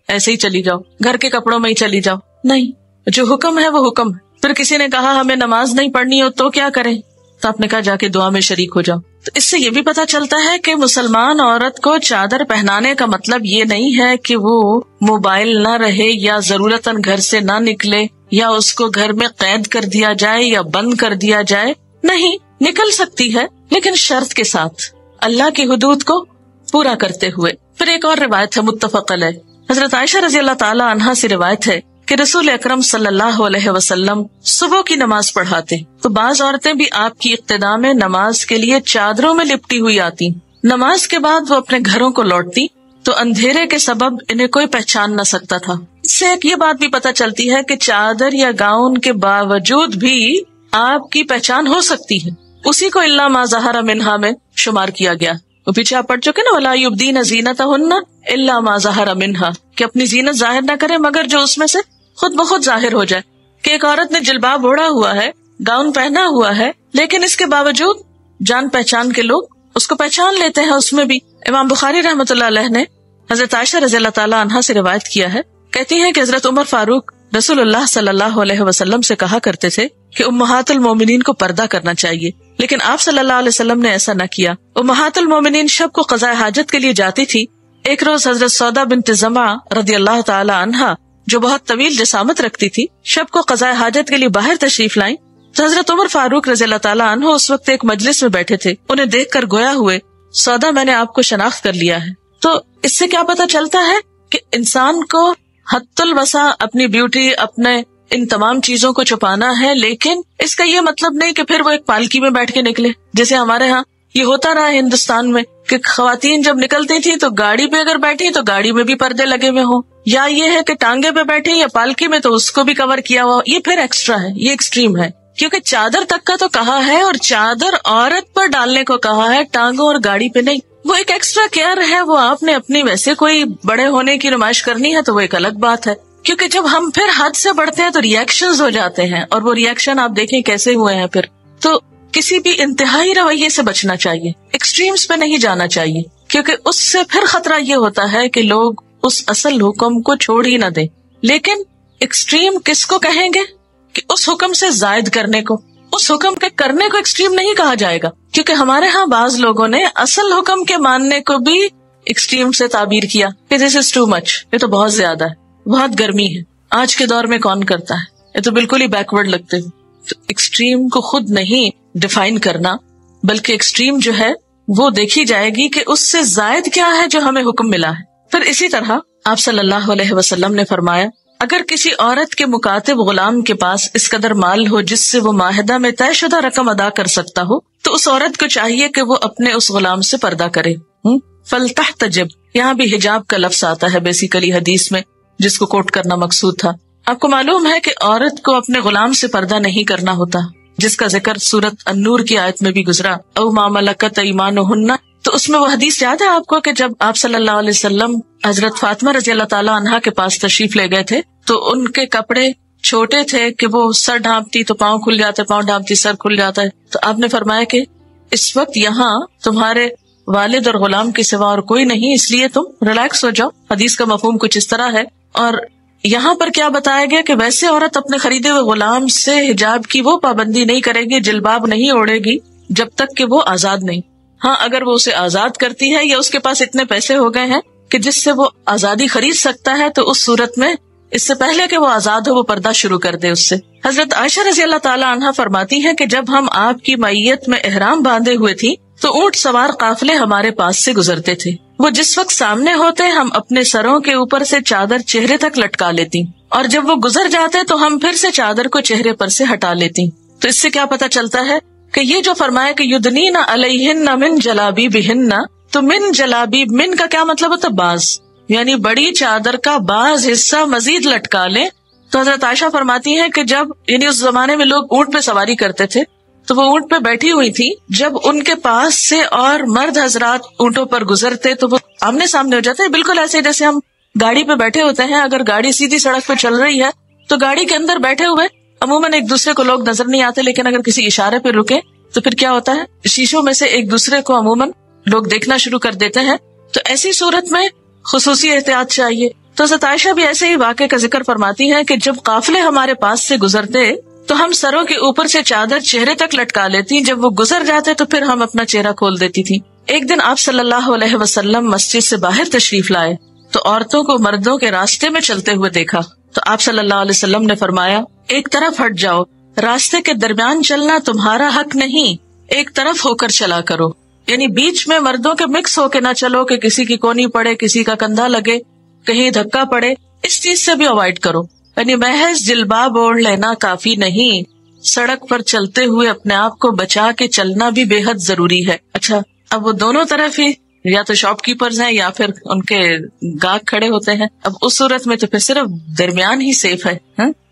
ایسے ہی چلی جاؤ، گھر کے کپڑوں میں ہی چلی جاؤ. نہیں، جو حکم ہے وہ حکم ہے. پھر کسی نے کہا ہمیں نماز نہیں پڑھنی ہو تو کیا کریں؟ تو آپ نے کہا جا کے دعا میں شریک ہو جاؤ. تو اس سے یہ بھی پتا چلتا ہے کہ مسلمان عورت کو چادر پہنانے کا مطلب یہ نہیں ہے کہ وہ موبائل نہ رہے یا ضرورتاً گھر سے نہ نکلے یا اس کو گھر میں قید کر دیا جائے یا بند کر دیا جائے. نہیں، نکل سکتی ہے لیکن شرط کے ساتھ، اللہ کی حدود کو پورا کرتے ہوئے. پھر ایک اور روایت ہے متفق علیہ، حضرت عائشہ رضی اللہ تعالی عنہا سے روایت ہے کہ رسول اکرم صلی اللہ علیہ وسلم صبح کی نماز پڑھاتے تو بعض عورتیں بھی آپ کی اقتداء میں نماز کے لیے چادروں میں لپٹی ہوئی آتی. نماز کے بعد وہ اپنے گھروں کو لوٹتی تو اندھیرے کے سبب انہیں کوئی پہچان نہ سکتا تھا. اس سے ایک یہ بات بھی پتہ چلتی ہے کہ چادر یا گاؤن کے باوجود بھی آپ کی پہچان ہو سکتی ہے. اسی کو الا ما ظہر منہا میں شمار کیا گیا. وہ پیچھے آپ پڑھ چکے نا، ولا یبدین زینتہن الا ما ظہر منہا، کہ اپنی زینت ظاہر نہ کرے مگر جو اس میں سے خود بخود ظاہر ہو جائے. کہ ایک عورت نے جلباب اوڑھا ہوا ہے، گاؤن پہنا ہوا ہے، لیکن اس کے باوجود جان پہچان کے لوگ اس کو پہچان لیتے ہیں. اس میں بھی امام بخاری رحمۃ اللہ علیہ نے حضرت عائشہ رضی اللہ تعالی عنہا سے روایت کیا ہے، کہتی ہیں کہ حضرت عمر فاروق رسول اللہ صلی اللہ علیہ وسلم سے کہا کرتے تھے کہ امہات المومنین کو پردہ کرنا چاہیے، لیکن آپ صلی اللہ علیہ وسلم نے ایسا نہ کیا. امہات المومنین شب کو قضاء حاجت کے لیے جاتی تھی. ایک روز حضرت سودا بنت زمعہ رضی اللہ تعالی عنہا جو بہت طویل جسامت رکھتی تھی شب کو قضاء حاجت کے لیے باہر تشریف لائیں تو حضرت عمر فاروق رضی اللہ تعالیٰ عنہ اس وقت ایک مجلس میں بیٹھے تھے. انہیں دیکھ کر گویا ہوئے، سودا میں نے آپ کو شناخت کر لیا ہے. تو اس سے کیا پتا چلتا ہے کہ انسان کو حد الوسع اپنی بیوٹی، اپنے ان تمام چیزوں کو چھپانا ہے، لیکن اس کا یہ مطلب نہیں کہ پھر وہ ایک پالکی میں بیٹھ کے نکلے. جیسے ہمارے ہاں یہ ہوتا رہا ہندوستان میں کہ خواتین جب نکلتی تھی تو گاڑی پہ اگر بیٹھی تو گاڑی میں بھی پردے لگے ہوئے ہوں، یا یہ ہے کہ ٹانگے پہ بیٹھی یا پالکی میں تو اس کو بھی کور کیا ہوا. یہ پھر ایکسٹرا ہے، یہ ایکسٹریم ہے. کیونکہ چادر تک کا تو کہا ہے اور چادر عورت پر ڈالنے کو کہا ہے، ٹانگوں اور گاڑی پہ نہیں. وہ ایک ایکسٹرا کیئر ہے، وہ آپ نے اپنی ویسے کوئی بڑے ہونے کی نمائش کرنی ہے تو وہ ایک الگ بات ہے. کیونکہ جب ہم پھر حد سے بڑھتے ہیں تو ریئیکشنز ہو جاتے ہیں، اور وہ ریئیکشن آپ دیکھیں کیسے ہوئے ہیں. پھر تو کسی بھی انتہائی رویے سے بچنا چاہیے، ایکسٹریمز پہ نہیں جانا چاہیے، کیونکہ اس سے پھر خطرہ یہ ہوتا ہے کہ لوگ اس اصل حکم کو چھوڑ ہی نہ دیں. لیکن ایکسٹریم کس کو کہیں گے؟ کہ اس حکم سے زائد کرنے کو. اس حکم کے کرنے کو ایکسٹریم نہیں کہا جائے گا، کیونکہ ہمارے ہاں بعض لوگوں نے اصل حکم کے ماننے کو بھی ایکسٹریم سے تعبیر کیا کہ دس از ٹو مچ، یہ تو بہت زیادہ ہے، بہت گرمی ہے. آج کے دور میں کون کرتا ہے؟ یہ تو بالکل ہی بیکورڈ لگتے ہیں. تو ایکسٹریم کو خود نہیں ڈیفائن کرنا، بلکہ ایکسٹریم جو ہے وہ دیکھی جائے گی کہ اس سے زائد کیا ہے جو ہمیں حکم ملا ہے. پھر اسی طرح آپ صلی اللہ علیہ وسلم نے فرمایا اگر کسی عورت کے مکاتب غلام کے پاس اس قدر مال ہو جس سے وہ معاہدہ میں طے شدہ رقم ادا کر سکتا ہو تو اس عورت کو چاہیے کہ وہ اپنے اس غلام سے پردہ کرے. فلتحتجب، یہاں بھی حجاب کا لفظ آتا ہے بیسیکلی حدیث میں، جس کو کوٹ کرنا مقصود تھا. آپ کو معلوم ہے کہ عورت کو اپنے غلام سے پردہ نہیں کرنا ہوتا، جس کا ذکر سورت النور کی آیت میں بھی گزرا، او ما ملکت ایمانہن. تو اس میں وہ حدیث یاد ہے آپ کو کہ جب آپ صلی اللہ علیہ وسلم حضرت فاطمہ رضی اللہ تعالیٰ عنہا کے پاس تشریف لے گئے تھے تو ان کے کپڑے چھوٹے تھے کہ وہ سر ڈھانپتی تو پاؤں کھل جاتے، پاؤں ڈھانپتی سر کھل جاتا ہے. تو آپ نے فرمایا کہ اس وقت یہاں تمہارے والد اور غلام کے سوا اور کوئی نہیں، اس لیے تم ریلیکس ہو جاؤ. حدیث کا مفہوم کچھ اس طرح ہے. اور یہاں پر کیا بتایا گیا کہ ویسے عورت اپنے خریدے ہوئے غلام سے حجاب کی وہ پابندی نہیں کرے گی، جلباب نہیں اوڑھے گی جب تک کہ وہ آزاد نہیں. ہاں اگر وہ اسے آزاد کرتی ہے یا اس کے پاس اتنے پیسے ہو گئے ہیں کہ جس سے وہ آزادی خرید سکتا ہے تو اس صورت میں اس سے پہلے کہ وہ آزاد ہو وہ پردہ شروع کر دے اس سے. حضرت عائشہ رضی اللہ تعالی عنہا فرماتی ہیں کہ جب ہم آپ کی معیت میں احرام باندھے ہوئے تھی تو اونٹ سوار قافلے ہمارے پاس سے گزرتے تھے. وہ جس وقت سامنے ہوتے ہم اپنے سروں کے اوپر سے چادر چہرے تک لٹکا لیتی، اور جب وہ گزر جاتے تو ہم پھر سے چادر کو چہرے پر سے ہٹا لیتی۔ تو اس سے کیا پتہ چلتا ہے کہ یہ جو فرمایا کہ یدنین علیہن من جلابیبہن، تو من جلابیب، من کا کیا مطلب ہوتا ہے؟ باز، یعنی بڑی چادر کا بعض حصہ مزید لٹکا لیں۔ تو حضرت عائشہ فرماتی ہیں کہ جب یعنی اس زمانے میں لوگ اونٹ پہ سواری کرتے تھے تو وہ اونٹ پہ بیٹھی ہوئی تھی، جب ان کے پاس سے اور مرد حضرات اونٹوں پر گزرتے تو وہ آمنے سامنے ہو جاتے، بالکل ایسے جیسے ہم گاڑی پہ بیٹھے ہوتے ہیں۔ اگر گاڑی سیدھی سڑک پہ چل رہی ہے تو گاڑی کے اندر بیٹھے ہوئے عموماً ایک دوسرے کو لوگ نظر نہیں آتے، لیکن اگر کسی اشارے پہ رکے تو پھر کیا ہوتا ہے، شیشوں میں سے ایک دوسرے کو عموماً لوگ دیکھنا شروع کر دیتے ہیں۔ تو ایسی صورت میں خصوصی احتیاط چاہیے۔ تو حضرت عائشہ بھی ایسے ہی واقعے کا ذکر فرماتی ہیں کہ جب قافلے ہمارے پاس سے گزرتے تو ہم سروں کے اوپر سے چادر چہرے تک لٹکا لیتی، جب وہ گزر جاتے تو پھر ہم اپنا چہرہ کھول دیتی تھی۔ ایک دن آپ صلی اللہ علیہ وسلم مسجد سے باہر تشریف لائے تو عورتوں کو مردوں کے راستے میں چلتے ہوئے دیکھا، تو آپ صلی اللہ علیہ وسلم نے فرمایا ایک طرف ہٹ جاؤ، راستے کے درمیان چلنا تمہارا حق نہیں، ایک طرف ہو کر چلا کرو، یعنی بیچ میں مردوں کے مکس ہو کے نہ چلو کہ کسی کی کونی پڑے، کسی کا کندھا لگے، کہیں دھکا پڑے، اس چیز سے بھی اوائڈ کرو۔ یعنی محض جلباب اوڑھ لینا کافی نہیں، سڑک پر چلتے ہوئے اپنے آپ کو بچا کے چلنا بھی بے حد ضروری ہے۔ اچھا، اب وہ دونوں طرف ہی یا تو شاپ کیپرز ہیں یا پھر ان کے گاہک کھڑے ہوتے ہیں، اب اس صورت میں تو پھر صرف درمیان ہی سیف ہے،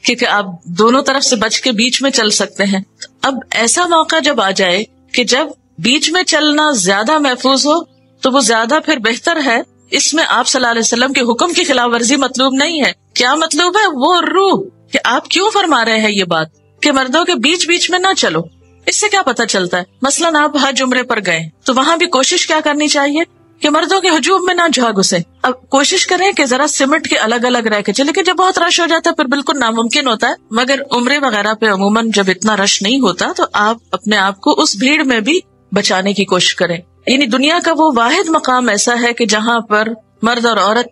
کیونکہ آپ دونوں طرف سے بچ کے بیچ میں چل سکتے ہیں۔ اب ایسا موقع جب آ جائے کہ جب بیچ میں چلنا زیادہ محفوظ ہو تو وہ زیادہ پھر بہتر ہے۔ اس میں آپ صلی اللہ علیہ وسلم کے حکم کی خلاف ورزی مطلوب نہیں ہے۔ کیا مطلوب ہے؟ وہ روح کہ آپ کیوں فرما رہے ہیں یہ بات کہ مردوں کے بیچ بیچ میں نہ چلو۔ اس سے کیا پتہ چلتا ہے، مثلاً آپ حج عمرے پر گئے تو وہاں بھی کوشش کیا کرنی چاہیے کہ مردوں کے ہجوم میں نہ جا گھسے۔ اب کوشش کریں کہ ذرا سمٹ کے الگ الگ رہ کے چلے، کہ جب بہت رش ہو جاتا ہے پھر بالکل ناممکن ہوتا ہے، مگر عمرے وغیرہ پہ عموماً جب اتنا رش نہیں ہوتا تو آپ اپنے آپ کو اس بھیڑ میں بھی بچانے کی کوشش کریں۔ یعنی دنیا کا وہ واحد مقام ایسا ہے کہ جہاں پر مرد اور عورت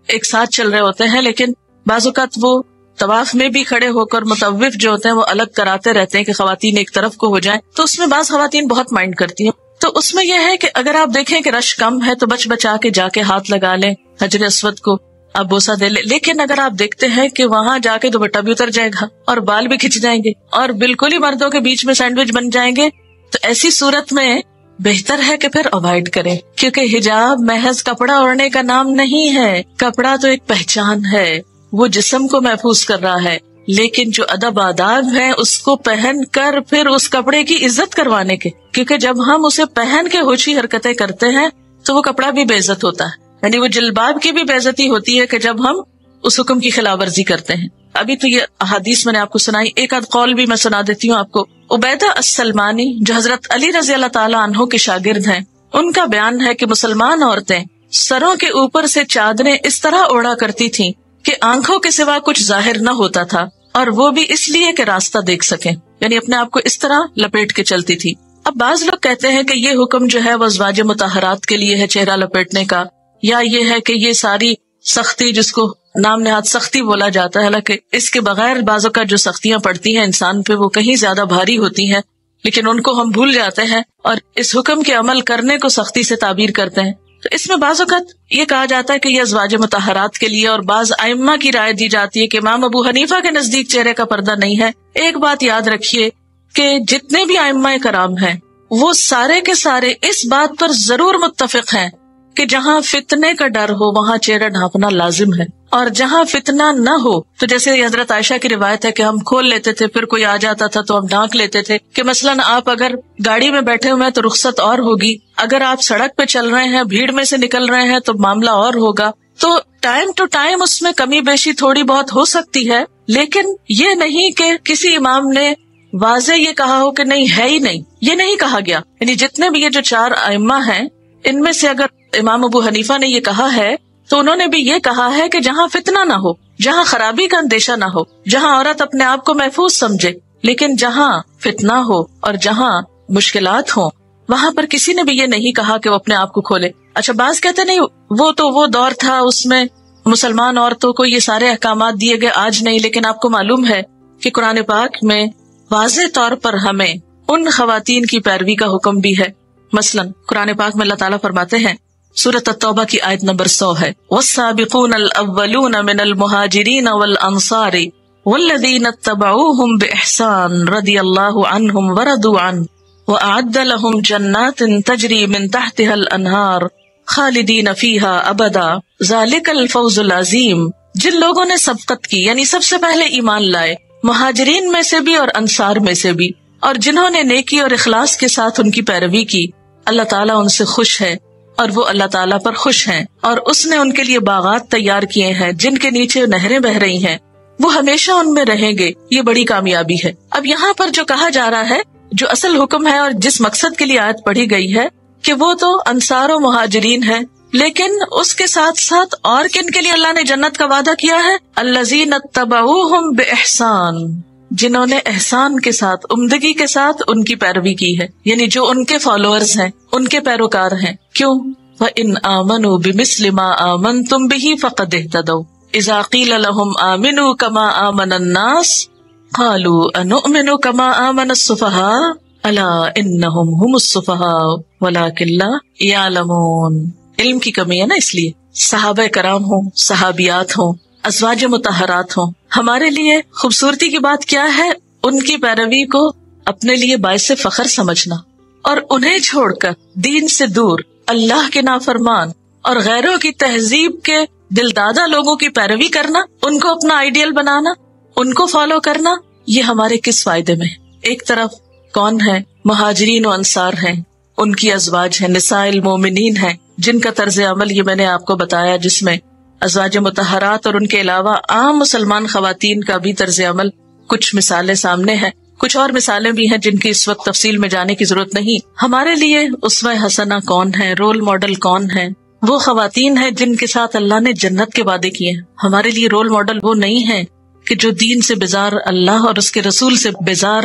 ایک ساتھ چل رہے ہوتے ہیں، لیکن بعض اوقات وہ طواف میں بھی کھڑے ہو کر مطوف جو ہوتے ہیں وہ الگ کراتے رہتے ہیں کہ خواتین ایک طرف کو ہو جائیں، تو اس میں بعض خواتین بہت مائنڈ کرتی ہیں۔ تو اس میں یہ ہے کہ اگر آپ دیکھیں کہ رش کم ہے تو بچ بچا کے جا کے ہاتھ لگا لیں، حجر اسود کو آپ بوسہ دے لیں، لیکن اگر آپ دیکھتے ہیں کہ وہاں جا کے دوپٹہ بھی اتر جائے گا اور بال بھی کھچ جائیں گے اور بالکل ہی مردوں کے بیچ میں سینڈوچ بن جائیں گے، تو ایسی صورت میں بہتر ہے کہ پھر اوائڈ کریں، کیونکہ حجاب محض کپڑا اوڑھنے کا نام نہیں ہے۔ کپڑا تو ایک پہچان ہے، وہ جسم کو محفوظ کر رہا ہے، لیکن جو ادب آداب ہے اس کو پہن کر پھر اس کپڑے کی عزت کروانے کے، کیونکہ جب ہم اسے پہن کے ہوشی حرکتیں کرتے ہیں تو وہ کپڑا بھی بے عزت ہوتا ہے، یعنی وہ جلباب کی بھی بے عزتی ہوتی ہے کہ جب ہم اس حکم کی خلاف ورزی کرتے ہیں۔ ابھی تو یہ احادیث میں نے آپ کو سنائی، ایک آدھ قول بھی میں سنا دیتی ہوں آپ کو۔ عبیدہ السلمانی جو حضرت علی رضی اللہ تعالیٰ عنہ کے شاگرد ہیں، ان کا بیان ہے کہ مسلمان عورتیں سروں کے اوپر سے چادریں اس طرح اوڑھا کرتی تھیں کہ آنکھوں کے سوا کچھ ظاہر نہ ہوتا تھا، اور وہ بھی اس لیے کہ راستہ دیکھ سکیں، یعنی اپنے آپ کو اس طرح لپیٹ کے چلتی تھی۔ اب بعض لوگ کہتے ہیں کہ یہ حکم جو ہے وہ ازواج مطہرات کے لیے ہے چہرہ لپیٹنے کا، یا یہ ہے کہ یہ ساری سختی جس کو نام نہاد سختی بولا جاتا ہے، حالانکہ اس کے بغیر بعضوں کا جو سختیاں پڑتی ہیں انسان پہ وہ کہیں زیادہ بھاری ہوتی ہیں، لیکن ان کو ہم بھول جاتے ہیں اور اس حکم کے عمل کرنے کو سختی سے تعبیر کرتے ہیں۔ تو اس میں بعض اوقات یہ کہا جاتا ہے کہ یہ ازواج مطہرات کے لیے، اور بعض ائمہ کی رائے دی جاتی ہے کہ امام ابو حنیفہ کے نزدیک چہرے کا پردہ نہیں ہے۔ ایک بات یاد رکھیے کہ جتنے بھی ائمہ کرام ہیں وہ سارے کے سارے اس بات پر ضرور متفق ہیں کہ جہاں فتنے کا ڈر ہو وہاں چہرہ ڈھانپنا لازم ہے، اور جہاں فتنہ نہ ہو، تو جیسے حضرت عائشہ کی روایت ہے کہ ہم کھول لیتے تھے، پھر کوئی آ جاتا تھا تو ہم ڈھانک لیتے تھے، کہ مثلاً آپ اگر گاڑی میں بیٹھے ہوئے ہیں تو رخصت اور ہوگی، اگر آپ سڑک پہ چل رہے ہیں بھیڑ میں سے نکل رہے ہیں تو معاملہ اور ہوگا۔ تو ٹائم ٹو ٹائم اس میں کمی بیشی تھوڑی بہت ہو سکتی ہے، لیکن یہ نہیں کہ کسی امام نے واضح یہ کہا ہو کہ نہیں ہے ہی نہیں، یہ نہیں کہا گیا۔ یعنی جتنے بھی یہ جو 4 ائمہ ہیں ان میں سے اگر امام ابو حنیفہ نے یہ کہا ہے تو انہوں نے بھی یہ کہا ہے کہ جہاں فتنہ نہ ہو، جہاں خرابی کا اندیشہ نہ ہو، جہاں عورت اپنے آپ کو محفوظ سمجھے، لیکن جہاں فتنہ ہو اور جہاں مشکلات ہوں وہاں پر کسی نے بھی یہ نہیں کہا کہ وہ اپنے آپ کو کھولے۔ اچھا، بعض کہتے نہیں وہ دور تھا اس میں مسلمان عورتوں کو یہ سارے احکامات دیے گئے، آج نہیں، لیکن آپ کو معلوم ہے کہ قرآن پاک میں واضح طور پر ہمیں ان خواتین کی پیروی کا حکم بھی ہے۔ مثلاً قرآن پاک میں اللہ تعالیٰ فرماتے ہیں سورۃ التوبہ کی آیت نمبر 100 ہے، والسابقون الاولون من المہاجرین والانصار والذین اتبعوہم باحسان رضی اللہ عنہم ورضوا عنہ وأعد لهم جنات تجری من تحتها الانہار خالدین فیہا ابدا ذالک الفوز العظیم۔ جن لوگوں نے سبقت کی یعنی سب سے پہلے ایمان لائے، مہاجرین میں سے بھی اور انصار میں سے بھی، اور جنہوں نے نیکی اور اخلاص کے ساتھ ان کی پیروی کی، اللہ تعالیٰ ان سے خوش ہے اور وہ اللہ تعالیٰ پر خوش ہیں، اور اس نے ان کے لیے باغات تیار کیے ہیں جن کے نیچے نہریں بہ رہی ہیں، وہ ہمیشہ ان میں رہیں گے، یہ بڑی کامیابی ہے۔ اب یہاں پر جو کہا جا رہا ہے، جو اصل حکم ہے اور جس مقصد کے لیے آیت پڑھی گئی ہے کہ وہ تو انصار و مہاجرین ہے، لیکن اس کے ساتھ ساتھ اور کن کے لیے اللہ نے جنت کا وعدہ کیا ہے؟ الذین اتبعوہم بإحسان، جنہوں نے احسان کے ساتھ، عمدگی کے ساتھ ان کی پیروی کی ہے، یعنی جو ان کے فالوورز ہیں، ان کے پیروکار ہیں۔ کیوں؟ وَإِنْ آمَنُوا بِمِثْلِ مَا آمَنْتُمْ بِهِ فَقَدْ اهْتَدَوْا إِذَا قِيلَ لَهُمْ آمِنُوا كَمَا آمَنَ النَّاسُ قَالُوا أَنُؤْمِنُ كَمَا آمَنَ السُّفَهَاءُ أَلَا إِنَّهُمْ هُمُ السُّفَهَاءُ وَلَكِنْ لَا يَعْلَمُونَ۔ علم کی کمی ہے نا، اس لیے صحابہ کرام ہوں، صحابیات ہوں، ازواج مطہرات ہوں، ہمارے لیے خوبصورتی کی بات کیا ہے؟ ان کی پیروی کو اپنے لیے باعث فخر سمجھنا، اور انہیں چھوڑ کر دین سے دور اللہ کے نافرمان اور غیروں کی تہذیب کے دلدادہ لوگوں کی پیروی کرنا، ان کو اپنا آئیڈیل بنانا، ان کو فالو کرنا، یہ ہمارے کس فائدے میں؟ ایک طرف کون ہے؟ مہاجرین و انصار ہیں، ان کی ازواج ہیں، نساء المومنین ہیں، جن کا طرز عمل یہ میں نے آپ کو بتایا، جس میں ازواج مطہرات اور ان کے علاوہ عام مسلمان خواتین کا بھی طرز عمل کچھ مثالیں سامنے ہیں، کچھ اور مثالیں بھی ہیں جن کی اس وقت تفصیل میں جانے کی ضرورت نہیں۔ ہمارے لیے اسوہ حسنہ کون ہے؟ رول ماڈل کون ہے؟ وہ خواتین ہیں جن کے ساتھ اللہ نے جنت کے وعدے کیے ہیں۔ ہمارے لیے رول ماڈل وہ نہیں ہے کہ جو دین سے بیزار، اللہ اور اس کے رسول سے بیزار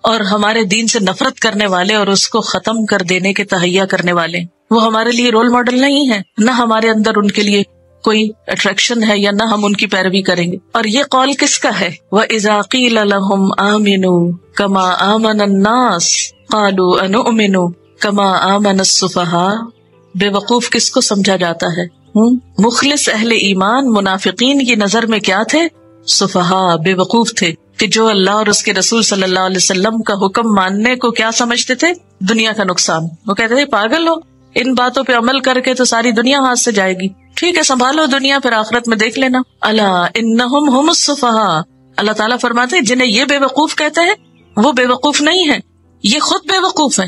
اور ہمارے دین سے نفرت کرنے والے اور اس کو ختم کر دینے کے تہیہ کرنے والے، وہ ہمارے لیے رول ماڈل نہیں ہے، نہ ہمارے اندر ان کے لیے کوئی اٹریکشن ہے یا نہ ہم ان کی پیروی کریں گے۔ اور یہ قول کس کا ہے؟ وَإِذَا قِيلَ لَهُمْ آمِنُوا كَمَا آمَنَ النَّاسُ قَالُوا أَنُؤْمِنُ كَمَا آمَنَ السُّفَهَاءُ۔ بے وقوف کس کو سمجھا جاتا ہے؟ مخلص اہل ایمان منافقین کی نظر میں کیا تھے؟ سفہاء، بے وقوف تھے، کہ جو اللہ اور اس کے رسول صلی اللہ علیہ وسلم کا حکم ماننے کو کیا سمجھتے تھے؟ دنیا کا نقصان۔ وہ کہتے تھے پاگل ہو، ان باتوں پہ عمل کر کے تو ساری دنیا ہاتھ سے جائے گی، ٹھیک ہے سنبھالو دنیا، پھر آخرت میں دیکھ لینا۔ الا انہم ہم السفہاء، اللہ تعالیٰ فرماتے ہیں جنہیں یہ بے وقوف کہتے ہیں وہ بے وقوف نہیں ہے، یہ خود بے وقوف ہیں،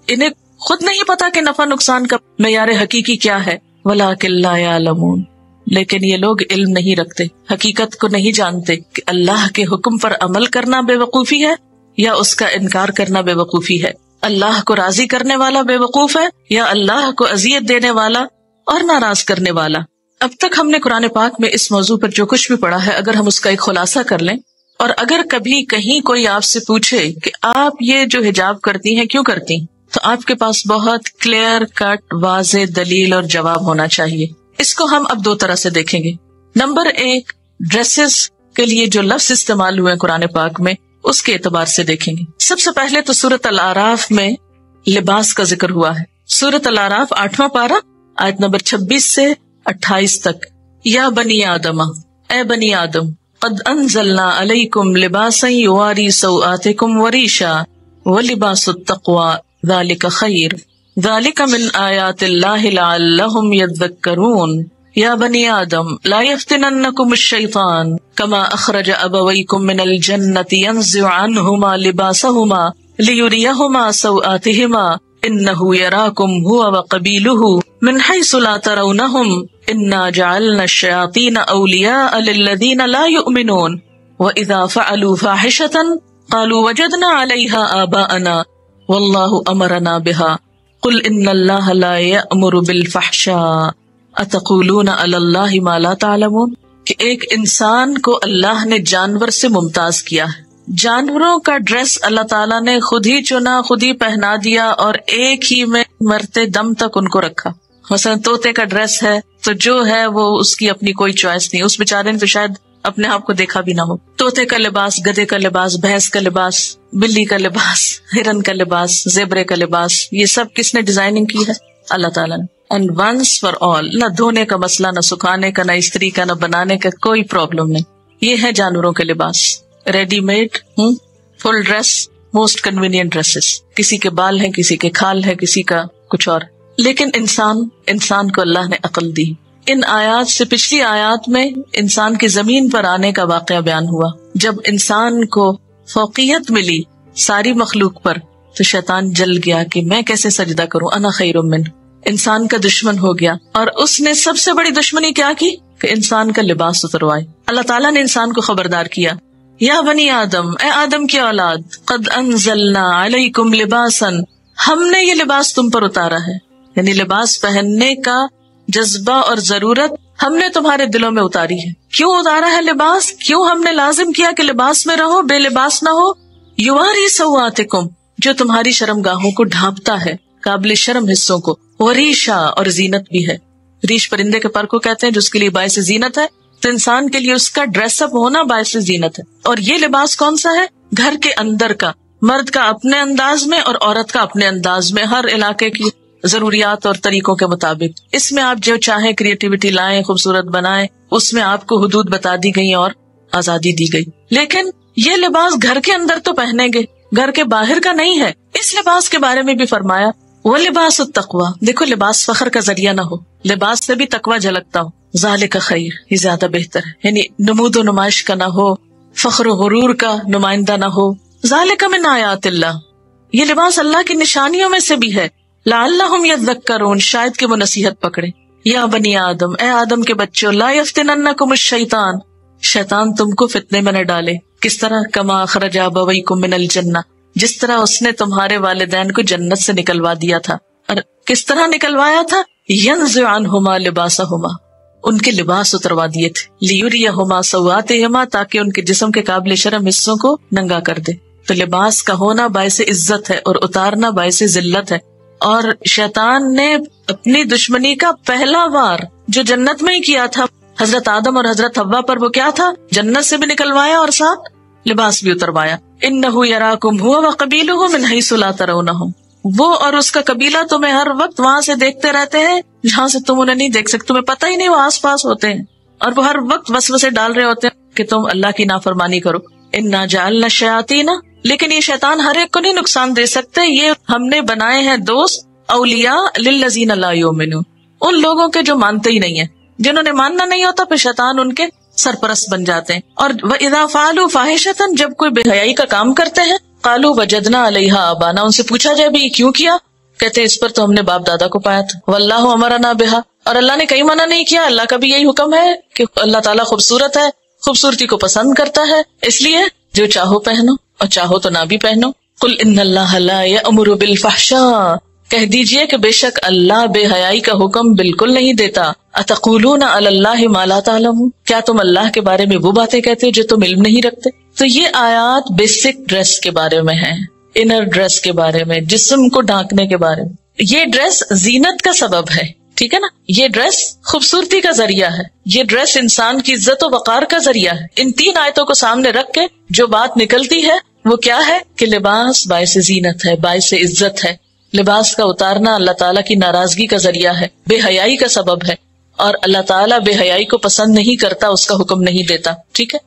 انہیں خود نہیں پتا کہ نفع نقصان کا معیار حقیقی کیا ہے۔ ولکن لا یعلمون، لیکن یہ لوگ علم نہیں رکھتے، حقیقت کو نہیں جانتے کہ اللہ کے حکم پر عمل کرنا بے وقوفی ہے یا اس کا انکار کرنا بے وقوفی ہے، اللہ کو راضی کرنے والا بے وقوف ہے یا اللہ کو اذیت دینے والا اور ناراض کرنے والا۔ اب تک ہم نے قرآن پاک میں اس موضوع پر جو کچھ بھی پڑھا ہے، اگر ہم اس کا ایک خلاصہ کر لیں، اور اگر کبھی کہیں کوئی آپ سے پوچھے کہ آپ یہ جو حجاب کرتی ہیں کیوں کرتی ہیں، تو آپ کے پاس بہت کلیئر کٹ واضح دلیل اور جواب ہونا چاہیے۔ اس کو ہم اب دو طرح سے دیکھیں گے۔ نمبر ایک، ڈریسز کے لیے جو لفظ استعمال ہوئے قرآن پاک میں اس کے اعتبار سے دیکھیں گے۔ سب سے پہلے تو سورۃ الاعراف میں لباس کا ذکر ہوا ہے۔ سورۃ الاعراف 8واں پارہ آیت نمبر 26 سے 28 تک۔ یا بنی آدم، اے بنی آدم، قد انزلنا علیکم لباسا یواری سوآتکم وریشا ولباس التقوی ذالک خیر ذالک من آیات اللہ لعلہم یذکرون۔ یا بنی آدم لا یفتننکم الشیطان کما اخرج ابویکم من الجنۃ ینزع عنہما لباسہما لیریہما سوآتہما انہ یراکم ہوا وقبیلہ من حیث لا ترونہم انا جعلنا الشیاطین اولیاء للذین لا یؤمنون وإذا فعلوا فاحشة قالوا وجدنا علیہا آباءنا واللہ امرنا بہا قل ان اللہ لا یأمر بالفحشاء اتقولون علی اللہ ما لا تعلمون۔ کہ ایک انسان کو اللہ نے جانور سے ممتاز کیا ہے، جانوروں کا ڈریس اللہ تعالیٰ نے خود ہی چنا، خود ہی پہنا دیا اور ایک ہی میں مرتے دم تک ان کو رکھا۔ مثلا طوطے کا ڈریس ہے تو جو ہے وہ اس کی اپنی کوئی چوائس نہیں، اس بیچارے نے تو شاید اپنے آپ کو دیکھا بھی نہ ہو۔ طوطے کا لباس، گدھے کا لباس، بھینس کا لباس، بلی کا لباس، ہرن کا لباس، زیبرے کا لباس، یہ سب کس نے ڈیزائننگ کی ہے؟ اللہ تعالیٰ نے۔ And once for all. نہ دھونے کا مسئلہ، نہ سکھانے کا، نہ استری کا، نہ بنانے کا، کوئی پرابلم نہیں. یہ ہے جانوروں کے لباس، ready made, full dress, most convenient dresses. کسی کے بال ہیں، کسی کے کھال ہے، کسی کا کچھ اور. لیکن انسان کو اللہ نے عقل دی. ان آیات سے پچھلی آیات میں انسان کی زمین پر آنے کا واقعہ بیان ہوا. جب انسان کو فوقیت ملی ساری مخلوق پر تو شیطان جل گیا کہ میں کیسے سجدہ کروں، انا خیر من. انسان کا دشمن ہو گیا اور اس نے سب سے بڑی دشمنی کیا کی کہ انسان کا لباس اتروائے. اللہ تعالیٰ نے انسان کو خبردار کیا، یا بنی آدم، اے آدم کی اولاد، قد انزلنا علیکم لباسا، ہم نے یہ لباس تم پر اتارا ہے. یعنی لباس پہننے کا جذبہ اور ضرورت ہم نے تمہارے دلوں میں اتاری ہے. کیوں اتارا ہے لباس؟ کیوں ہم نے لازم کیا کہ لباس میں رہو، بے لباس نہ ہو؟ یواری سواتکم، جو تمہاری شرم گاہوں کو ڈھانپتا ہے، قابل شرم حصوں کو. وریشا، اور زینت بھی ہے. ریش پرندے کے پر کو کہتے ہیں جو اس کے لیے باعث زینت ہے. تو انسان کے لیے اس کا ڈریس اپ ہونا باعث زینت ہے. اور یہ لباس کون سا ہے؟ گھر کے اندر کا، مرد کا اپنے انداز میں اور عورت کا اپنے انداز میں، ہر علاقے کی ضروریات اور طریقوں کے مطابق. اس میں آپ جو چاہیں کریٹیوٹی لائیں، خوبصورت بنائیں، اس میں آپ کو حدود بتا دی گئی اور آزادی دی گئی. لیکن یہ لباس گھر کے اندر تو پہنیں گے، گھر کے باہر کا نہیں ہے. اس لباس کے بارے میں بھی فرمایا وہ لباس التقوی. دیکھو لباس فخر کا ذریعہ نہ ہو، لباس سے بھی تقوی جھلکتا ہو. ذالک خیر، یہ زیادہ بہتر ہے. یعنی نمود و نمائش کا نہ ہو، فخر و غرور کا نمائندہ نہ ہو. ذالک من آیات اللہ، یہ لباس اللہ کی نشانیوں میں سے بھی ہے. لعلہم یذکرون، شاید کہ وہ نصیحت پکڑے. یا بنی آدم، اے آدم کے بچوں، لا یفتننکم الشیطان، شیطان تم کو فتنے میں نہ ڈالے. کس طرح؟ کما اخرج ابویکم من الجنہ، جس طرح اس نے تمہارے والدین کو جنت سے نکلوا دیا تھا. اور کس طرح نکلوایا تھا؟ ینزع عنہما لباسہما، ان کے لباس اتروا دیے تھے. لیریہما سوآتہما، تاکہ ان کے جسم کے قابل شرم حصوں کو ننگا کر دے. تو لباس کا ہونا باعث عزت ہے اور اتارنا باعث ذلت ہے. اور شیطان نے اپنی دشمنی کا پہلا وار جو جنت میں ہی کیا تھا حضرت آدم اور حضرت حوا پر، وہ کیا تھا؟ جنت سے بھی نکلوایا اور ساتھ لباس بھی اتروایا. انہ یراکم ہوا وقبیلہ من حیث لا ترونہم، وہ اور اس کا قبیلہ تمہیں ہر وقت وہاں سے دیکھتے رہتے ہیں جہاں سے تم انہیں نہیں دیکھ سکتے. تمہیں پتہ ہی نہیں وہ آس پاس ہوتے ہیں اور وہ ہر وقت وسوسے ڈال رہے ہوتے ہیں کہ تم اللہ کی نافرمانی کرو. انا جعلنا الشیاطین، لیکن یہ شیطان ہر ایک کو نہیں نقصان دے سکتے. یہ ہم نے بنائے ہیں دوست، اولیاء للذین لا یؤمنون، ان لوگوں کے جو مانتے ہی نہیں ہیں. جنہوں نے ماننا نہیں ہوتا پھر شیطان ان کے سرپرست بن جاتے ہیں. اور وَإِذَا فَعَلُوا فَاحِشَةً، جب کوئی بے حیائی کا کام کرتے ہیں، قَالُوا وَجَدْنَا عَلَيْهَا آبَانَا، ان سے پوچھا جائے بھی کیوں کیا؟ کہتے ہیں اس پر تو ہم نے باپ دادا کو پایا تھا. وَاللَّهُ أَمَرَنَا بِهَا، اور اللہ نے کہیں منع نہیں کیا. اللہ کا بھی یہی حکم ہے کہ اللہ تعالیٰ خوبصورت ہے، خوبصورتی کو پسند کرتا ہے، اس لیے جو چاہو پہنو اور چاہو تو نہ بھی پہنو. قُلْ إِنَّ اللَّهَ لَا يَأْمُرُ بِالْفَحْشَاءِ، کہہ دیجئے کہ بے شک اللہ بے حیائی کا حکم بالکل نہیں دیتا. اتقولون علی اللہ ما لا تعلمون، کیا تم اللہ کے بارے میں وہ باتیں کہتے ہو جو تم علم نہیں رکھتے. تو یہ آیات بیسک ڈریس کے بارے میں ہیں، انر ڈریس کے بارے میں، جسم کو ڈھانکنے کے بارے میں. یہ ڈریس زینت کا سبب ہے، ٹھیک ہے نا. یہ ڈریس خوبصورتی کا ذریعہ ہے، یہ ڈریس انسان کی عزت و وقار کا ذریعہ ہے. ان تین آیتوں کو سامنے رکھ کے جو بات نکلتی ہے وہ کیا ہے کہ لباس باعث زینت ہے، باعث عزت ہے. لباس کا اتارنا اللہ تعالیٰ کی ناراضگی کا ذریعہ ہے، بے حیائی کا سبب ہے، اور اللہ تعالیٰ بے حیائی کو پسند نہیں کرتا، اس کا حکم نہیں دیتا. ٹھیک ہے.